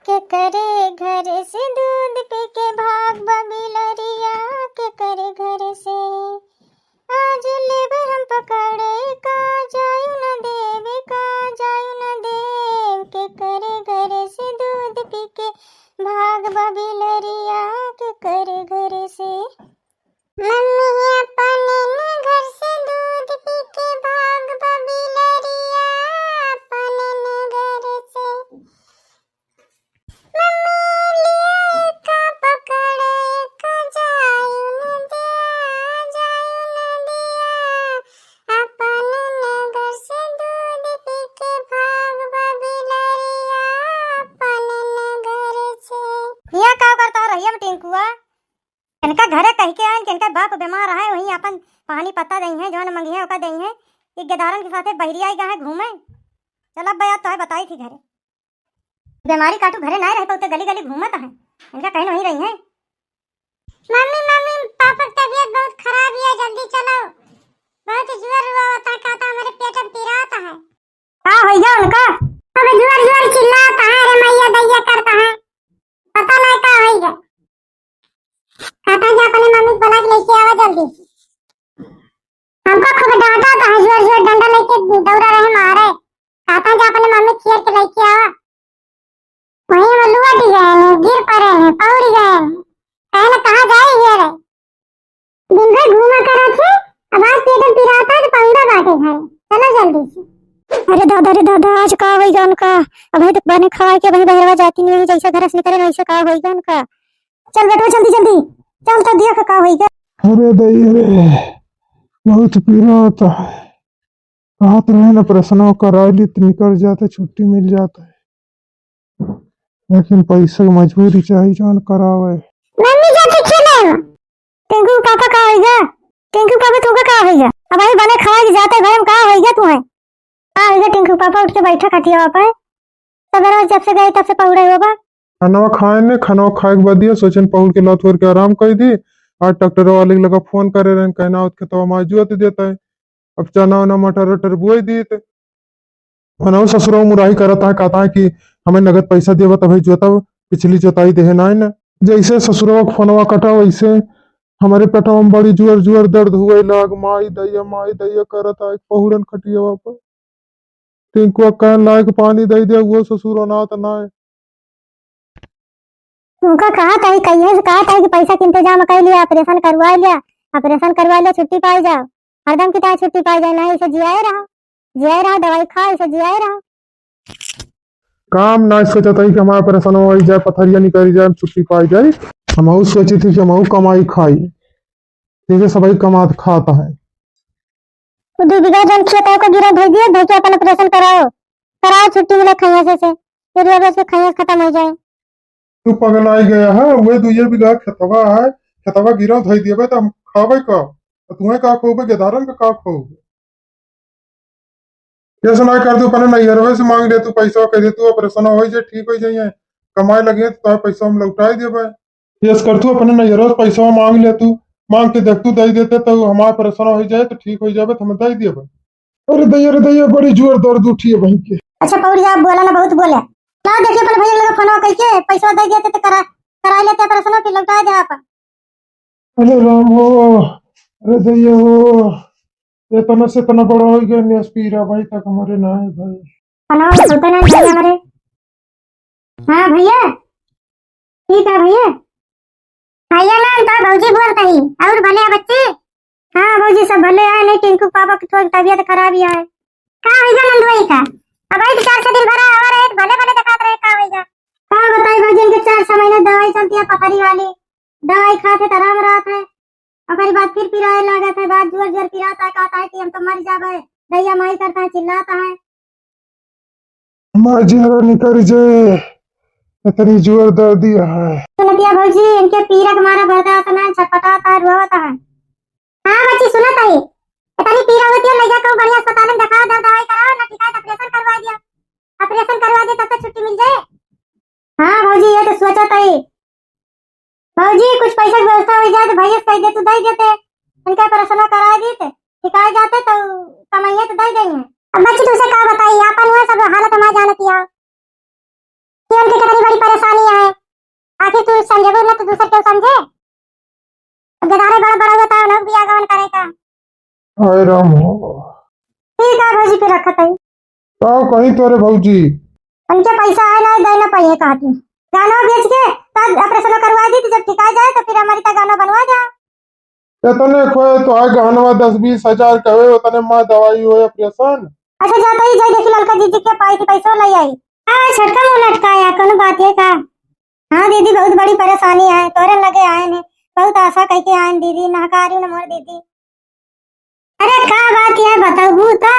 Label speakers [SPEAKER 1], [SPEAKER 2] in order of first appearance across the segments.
[SPEAKER 1] के करे घर से दूध पी के भाग बबिलरिया के करे घर से आज लेबे हम पकड़े का जायु न देवे का जायु न देव के करे घर से दूध पी के भाग बबिलरिया के करे घर से मम्मी अपने न घर से दूध पी के भाग बबिलरिया अपने न घर से इनका घरे कह के आए इनका बाप बीमार है वहीं अपन पानी पत्ता दई है जौन मंगी है ओका दई है ये गेदारन के साथे बहरिया गए है घूमे। चल अब बया तो है बताई थी घरे बीमारी काटू घरे ना रह पाते गली गली घूमत है इनका कहीं नहीं रही है। मम्मी मम्मी पापा की तबीयत बहुत खराब है जल्दी चलो बहुत ज्वर हुआ था कहता हमारे पेट में पीड़ा आता है। हां हो गया उनका अबे ज्वर ज्वर चिल्लाता है अरे मैया दैया करता है पता नहीं क्या हो गया कहता जा अपने मम्मी को बुला के लेके आवा जल्दी हमको खूब डांटा तो है जोर जोर डंडा लेके दौड़ा रहे मारे कहता जा अपने मम्मी खीर के लेके आवा वहीं हम लुआट गए गिर पड़े हैं पौड़ी गए कहने कहां जाए ये रे दिन भर घूमा करा थे अब आज पेट में पीड़ा था तो पंगा बाटे घर चलो जल्दी से। अरे दादा आज का होई जान का अभी तक बने खवा के वहीं बहरवा जाती नहीं जैसे घर से निकले वैसे का होई जान का चल बेटो जल्दी जल्दी चल तो देख का होएगा।
[SPEAKER 2] अरे दई रे बहुत पीड़ा होता है रात रहे न प्रश्न करा ली तो निकल जाता छुट्टी मिल जाता है लेकिन पैसा की मजबूरी चाहिए जान करावे।
[SPEAKER 1] मम्मी जाके खेले टिंकू पापा का होएगा टिंकू पापा तुमका का होएगा अब आई बने खवा के जाते घर में का होएगा तुम्हें का होएगा टिंकू पापा उठ के बैठा खटिया पर सवेरे जब से गए तब से पहुड़े होगा
[SPEAKER 2] खाना खाए के बाद दिया सोचन पहुड़ के लात के आराम कर दी आज डॉक्टर वाले के लगा फोन करे रहे कहना खेतवा माजुत देता है अब चना वना मटर वटर बुआई दी थे ससुर मुराही करता है कहता है कि हमें नगद पैसा देवा तभी जोता पिछली जोताई दे ना है जैसे ससुरवा फोनवा कटा वैसे हमारे पेटवा में बड़ी जुअर जुअर दर्द हुए लाग माई दैया करता है पहुड़न खटिया पर टिंकुआ कहन लायक पानी दे दे वो ससुर अनाथ ना है
[SPEAKER 1] उनका कहा था कि पैसा के इंतजाम कर लिया ऑपरेशन करवा लिया छुट्टी पाई जाओ हरदम की तरह छुट्टी पाई जाए ना इसे जियाए रहा दवाई खा इसे जियाए रहा
[SPEAKER 2] काम ना सोचा था कि हमारा ऑपरेशन हो जाए पथरिया निकल जाए छुट्टी पाई जाए हम सोची थी कि हम कमाई खाई ठीक सबाई कमा खाता है
[SPEAKER 1] 2 बीघा जन खेत है को गिरा भेज दिया भेज के अपन ऑपरेशन कराओ छुट्टी मिले खैया से फिर रोज के खैया खत्म हो जाए।
[SPEAKER 2] तू पगलाई गया है वे 2 बीघा खेतवा गिरा धोई दिए तो हम खावे का तुम्हें का खोबे गेदारन का खोबे कैसे ना कर दू अपने नैहरवे से मांग ले तू पैसा कह दे तू ऑपरेशन हो जाए ठीक हो जाइए कमाए लगे तो पैसा हम लौटाई देबे यस कर तू अपने नैहरवे से पैसा मांग ले तू मांग के देख तू दे देते तो हमारा ऑपरेशन हो जाए तो ठीक हो जाए तो हम दे देबे। अरे दैया बड़ी जोर दर्द उठी है भाई के।
[SPEAKER 1] अच्छा पौड़ी आप बोला ना बहुत बोले ना देखिए अपन भैया लोग फोन करके पैसा दे देते तो करा लेते ऑपरेशन फिर लौटा दे आप।
[SPEAKER 2] अरे राम हो अरे दैया हो ये तना से तना बड़ा हो गया नेस्पीरा भाई तक हमारे ना है भाई
[SPEAKER 1] खाना होता ना भैया हमारे। हां भैया ठीक है भैया ना तो भौजी बोलता ही और भले बच्चे। हां भौजी सब भले आए नहीं टिंकू पापा की थोड़ी तबीयत खराब ही है का होगा नंदुई का अब आई 4 दिन भरा आ रहे भले दिखात रहे का होगा का बताई भौजी के 4 महीने दवाई चलती है पथरी वाली दवाई खाते तो आराम रहता है और बाद फिर पिराए लागत है बाद जोर पिराता है कहता है कि हम तो मर जाबे दैया माई करता है चिल्लाता है
[SPEAKER 2] मां जरा निकल जाए इतनी जोर दर्द दिया है
[SPEAKER 1] सुनतिया भौजी इनके पीरा के मारा बर्दाश्त ना छटपटाता है रोता है। हां बच्ची सुनत है इतनी पीरा होती है ले जा को बढ़िया अस्पताल में दिखाओ दवाई कराओ ना ठीक है ऑपरेशन करवा दे तब तक छुट्टी मिल जाए। हां भौजी ये तो सोचत है भौजी कुछ पैसा की व्यवस्था हो जाए तो भैया कह दे तू दे देते इनका ऑपरेशन करा देते ठिकाए जाते तो कमाइए तो दे देंगे। अब बच्ची तुझसे क्या बताइए अपन हुआ सब हालत में जान किया कि उनकी कितनी बड़ी परेशानी है। आखिर तू समझे ना तो दूसरे क्यों समझे। गदारे बड़ा बड़ा होता है, लोग भी आगमन करेगा।
[SPEAKER 2] हाय राम हो।
[SPEAKER 1] ठीक है भौजी पे रखत है।
[SPEAKER 2] का कहीं तोरे भौजी
[SPEAKER 1] उनके पैसा है ना दे ना पाइए कहती गाना बेच के तब ऑपरेशन करवा दी, जब ठिका जाए तो फिर हमारी तक गाना बनवा जा।
[SPEAKER 2] तने खोए तो आए गहनवा 10-20 हजार कहे उतने माँ दवाई हो ऑपरेशन।
[SPEAKER 1] अच्छा जाता ही जाई देखी लड़का जीजी के पाई थी पैसा ले आई। हाँ छटका मुंह लटकाया कोनो बात है का। हाँ दीदी बहुत बड़ी परेशानी है, तोरे लगे आए ने बहुत आशा कह के आए दीदी, नहकारी न मोर दीदी। अरे का बात है बताऊ तो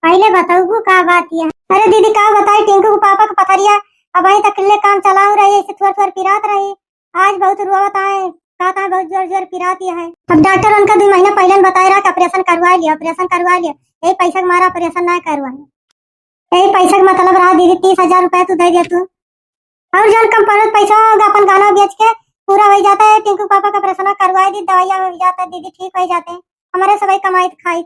[SPEAKER 1] पहले बताऊ का बात है। अरे दीदी का बताई टिंकू के पापा का पथरिया अब अभी तक ले काम चलाऊ रही, ऐसे थोड़ा थोड़ा पिरात रही। आज बहुत रोवत आए, कहता है बहुत जोर जोर पिराती है। अब डॉक्टर उनका 2 महीना पहले बताया रहा कि ऑपरेशन करवा लिया, ऑपरेशन करवा लिया। यही पैसा का मारा ऑपरेशन ना करवाए। यही पैसा का मतलब रहा दीदी 30,000 रुपया तू दे दिया तू, और जन कम पड़त पैसा होगा अपन गाना बेच के पूरा हो जाता है। टिंकू पापा का ऑपरेशन करवाई दी, दवाइयाँ हो जाता है दीदी, ठीक हो जाते हैं हमारे सबाई कमाई खाई।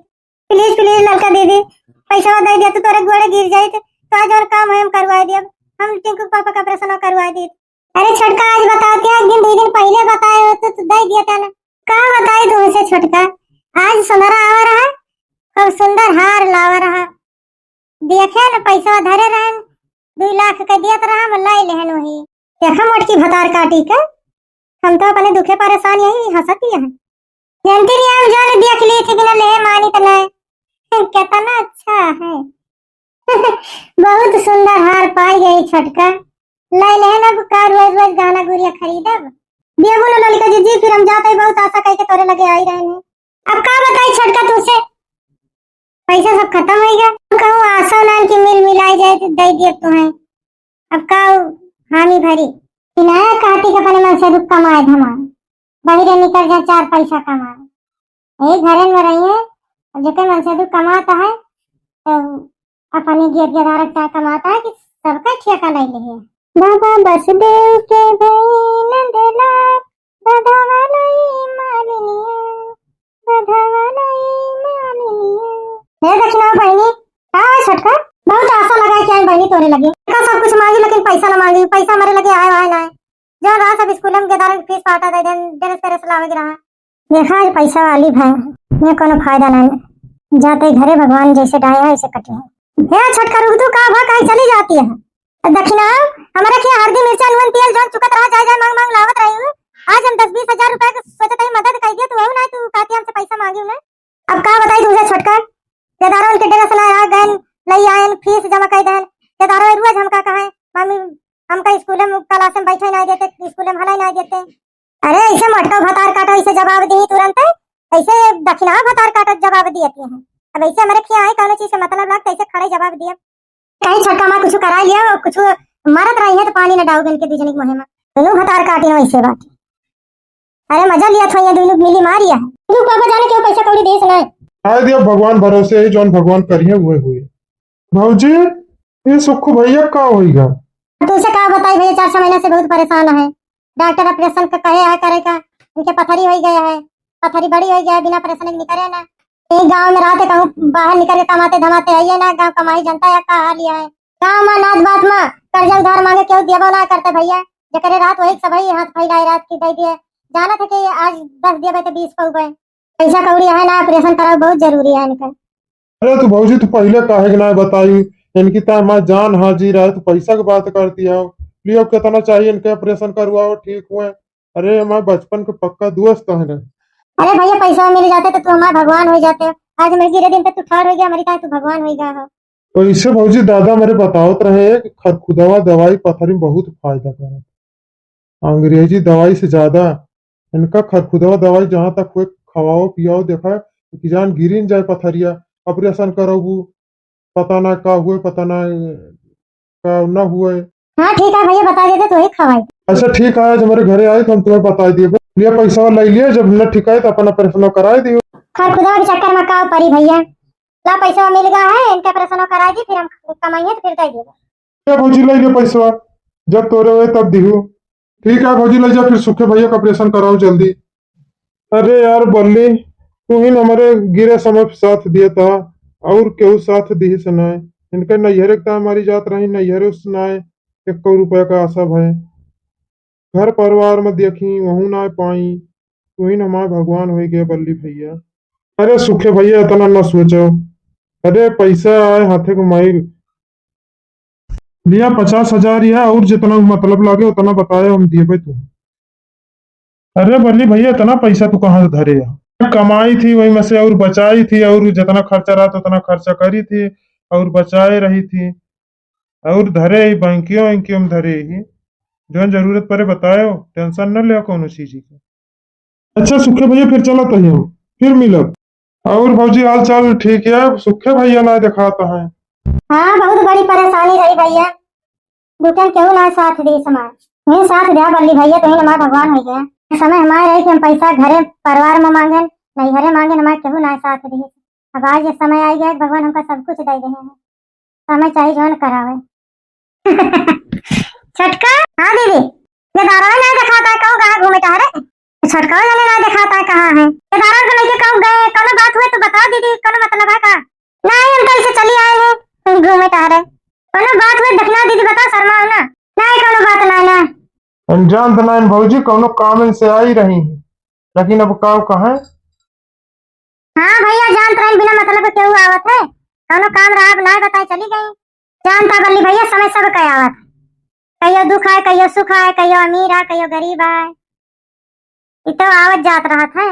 [SPEAKER 1] प्लीज प्लीज लड़का दीदी पैसा दे दिया तू, तोरे गोड़े गिर जाए तो आज और काम है हम करवा दिया। हम टिंकू पापा का ऑपरेशन करवा दी। अरे छोटका आज बताओ क्या, एक दिन 2 दिन पहले बताए हो तो दे दिया था ना। कहा बताई तुमसे छोटका, आज सुनहरा आवा रहा, खूब सुंदर हार लावा रहा, देखे न पैसा धरे रहे 2 लाख का दिया रहा, लाई लेहन वही देखा मोटकी भतार काटी का। हम तो अपने दुखे परेशान यही हंसती है। जानती नहीं हम जान देख ली थी कि न ले मानी तो नहीं कितना अच्छा है। बहुत सुंदर हार पाई गई छोटका, लाई लेहन अब का रोज रोज गाना गुड़िया खरीदब। दिया बोलो ललिका जी फिर हम जाते बहुत आशा कह के तोरे लगे आई रहे। अब का बताई छोटका तुझसे पैसा सब खत्म हो गया। कहूँ आशा नान की मिल मिलाई जाए तो दे दिए तुम्हें। अब का हामी भरी किनाया कहती के अपने मन से रुक कमाए धमाए बहिरे निकल जा 4 पैसा कमाए। यही घरे में रही है, अब जो मन से दुख कमाता है तो अपने गेट गदारक क्या कमाता है कि सबका ठेका ले ले। बाबा बसदेव के भाई नंदलाल बधावालाई मालिनिया बधावालाई मालिनिया। हे दक्षिणा बहनी का है छोटका, बहुत आशा लगा कि आज बहनी तोरे लगे का सब कुछ मांगी लेकिन पैसा ना मांगी। पैसा हमारे लगे आए आए ना जो रहा सब स्कूल में गदार फीस पाटा दे देन डेरेस पेरेस लावे रहा। देखा आज पैसा वाली भाई ये कोनो फायदा नहीं, जाते घरे भगवान जैसे डाया है ऐसे कटे है। हे छोटका रुक तू का भा कहीं चली जाती है। दक्षिणा हमारे के हल्दी मिर्चा नून तेल जौन चुकत रहा जाए जाए मांग मांग लावत रही हूँ। आज हम 10-20 हजार रुपए सोचते ही मदद कर दिया, तू है ना तू कहती हमसे पैसा मांगी मैं। अब का बताई तुझे छोटका, केदारों के डेरा सलाह गन लई आयन फीस जमा कर देन। केदारों रोज हमका कहे मम्मी हमका स्कूल में क्लास में बैठे ना देते, स्कूल में भलाई ना देते। अरे ऐसे मटका भतार काटो ऐसे जवाब दी तुरंत, ऐसे दक्षिणा भतार काटो जवाब दिए हैं। अब ऐसे हमारे क्या है कौन चीज से मतलब लग कैसे खड़े जवाब दिया। कहीं छोटका माँ कुछ करा लिया और कुछ मारत रही है तो पानी न डाल के दूजनी मुहिम दोनों भतार काटी ना ऐसे बात। अरे मजा लिया था ये दोनों मिली मारिया है तू पापा जाने क्यों पैसा कौड़ी देस नहीं
[SPEAKER 2] आए दिया भगवान भरोसे है जौन भगवान करिए हुए हुए। भौजी ये सुखू भैया का होगा
[SPEAKER 1] तुझसे कहा बताई भैया 4 महीने से बहुत परेशान है। डॉक्टर ऑपरेशन का कहे है करेगा, इनके पथरी हो गया है, पथरी बड़ी हो गया है, बिना ऑपरेशन निकले ना एक गांव में रहते कहूँ बाहर निकल के कमाते धमाते आइए ना, गांव कमाई जनता या कहा लिया है। गाँव में नाच बात में कर्जा उधार मांगे क्यों दिया ना करते भैया, जकरे रात वही सब हाथ फैलाए रात की दे दिए। जाना था कि आज 10 दिए तो 20 पौ गए पैसा कौड़ी है ना, ऑपरेशन कराओ बहुत जरूरी है इनका।
[SPEAKER 2] अरे तू भौजी तू पहले काहे ना बताई, इनकी तो माँ जान हाजिर है तो पैसा की बात करती है। लियो कितना चाहिए इनके ऑपरेशन करवाओ ठीक हुए। अरे हमारे बचपन के पक्का दोस्त है।
[SPEAKER 1] अरे भैया पैसा मिल जाते तो तुम हमारे भगवान हो जाते हो। आज मेरे गिरे दिन पे तू ठार हो गया, हमारी तू भगवान हो गया हो।
[SPEAKER 2] तो इससे भौजी दादा मेरे बतावत रहे कि खरखुदवा दवाई पथरी में बहुत फायदा करे, अंग्रेजी दवाई से ज्यादा इनका खरखुदवा दवाई जहाँ तक हुए खवाओ पियाओ देखा कि जान गिरी न जाए पथरिया। ऑपरेशन करो पता ना का हुए पता ना का न हुए।
[SPEAKER 1] हाँ ठीक है भैया बता देते तो ही खवाई।
[SPEAKER 2] अच्छा ठीक है आज हमारे घरे आए तो हम तुम्हें बता दिए लिया पैसा ले लिया, जब न ठीक है तो अपन ऑपरेशन करा दियो।
[SPEAKER 1] खरखुदवा के चक्कर में का परी भैया, ला पैसा मिल गया है इनके ऑपरेशन करा दी फिर हम कमाइए तो फिर दे देगा।
[SPEAKER 2] भौजी ले लिया पैसा जब तोरे हुए तब दियो। ठीक है भौजी ले जा फिर सुखे भैया का ऑपरेशन कराओ जल्दी। अरे यार बल्ली तू ही हमारे गिरे समय साथ दिया था और केहू साथ दी सुनाए इनके नैहरे हमारी जात रही नैहरे सुनाए 1 रुपया का आशा भय घर परिवार में देखी वहू ना पाई तू ही हमारा भगवान हो गया बल्ली भैया। अरे सुखे भैया इतना न सोचो। अरे पैसा आए हाथे को माइल भैया 50,000 ही है और जितना मतलब लागे उतना बताए हम दिए भाई तू। अरे बल्ली भैया इतना पैसा तू कहाँ से धरे है कमाई थी वही में से और बचाई थी और जितना खर्चा रहा था उतना खर्चा करी थी और बचाए रही थी और धरे ही बैंकियों वैंकियों में धरे ही जो जरूरत पड़े बतायो टेंशन न ले कोनो चीज की। अच्छा सुखे भैया फिर चला तो हम फिर मिलब। और भौजी हाल चाल ठीक है सुखे भैया ना दिखाता है।
[SPEAKER 1] हाँ बहुत बड़ी परेशानी रही भैया दूसरा क्यों ना साथ दी समाज नहीं साथ दिया बल्ली भैया तो हमारा भगवान हो गया समय हमारे रहे कि हम पैसा घरे परिवार में मांगे नहीं घरे मांगे हमारे क्यों ना साथ दी। अब आज ये समय आ गया भगवान हमका सब कुछ दे रहे हैं समय चाहिए जो करावे। छटका हाँ दीदी ये दारा नहीं दिखाता है कहूँ कहाँ घूमे टहरे छटका जाने नहीं दिखाता है कहाँ है ये दारा को लेके कहूँ गए कोनो बात हुए तो बता दीदी कोनो मतलब है का नहीं हम तो ऐसे चली आए हैं घूमे टहरे कोनो बात हुए देखना दीदी बता शर्मा हो ना नहीं कोनो बात नहीं ना
[SPEAKER 2] अनजान तो नहीं भौजी कोनो काम से आई रही है लेकिन अब काव कहाँ।
[SPEAKER 1] हाँ भैया जान तो बिना मतलब के क्यों आवत है कोनो काम रहा ना बताए चली गई जानता बल्ली भैया समय सब कह आवत कहियो दुख है कहियो सुख है कहियो अमीर है कहियो गरीब है ये तो आवत जात रहा था।